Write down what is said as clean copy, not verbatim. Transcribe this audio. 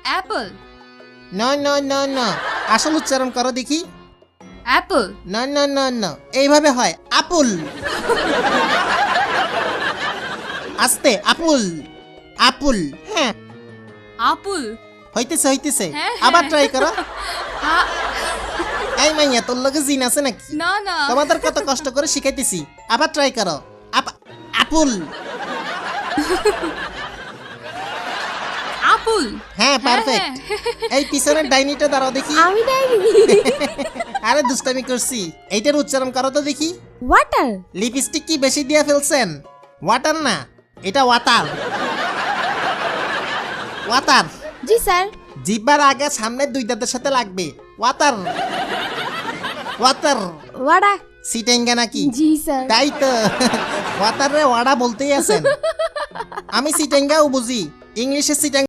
Apple no no no no আসল উচ্চারণ করো দেখি apple no no no no এইভাবে হয় আপুল আস্তে আপুল আপুল হ্যাঁ আপুল হইতেছে হইতেছে হ্যাঁ, আবার হ্যাঁ। ট্রাই করো আ- এই মাইয়া তোর লগে জিন আছে নাকি না না তোমাদের কত কষ্ট করে শিখাইতেছি আবার ট্রাই করো আপুল আপুল হ্যাঁ পারফেক্ট এই পিছনের ডাইনিটা দাঁড়াও দেখি আমি ডাইনি আরে দুষ্টামি করছি এইটার উচ্চারণ করো তো দেখি ওয়াটার লিপস্টিক কি বেশি দিয়ে ফেলছেন ওয়াটার না এটা ওয়াটার ওয়াটার জি স্যার জিহ্বার আগে সামনের দুই দাঁতের সাথে লাগবে ওয়াটার ওয়াটার ওয়াডা সিটেঙ্গা নাকি জি স্যার তাই তো ওয়াটার রে ওয়াডা বলতেই আছেন আমি সিটেঙ্গাও বুঝি ইংলিশে সিটেঙ্গা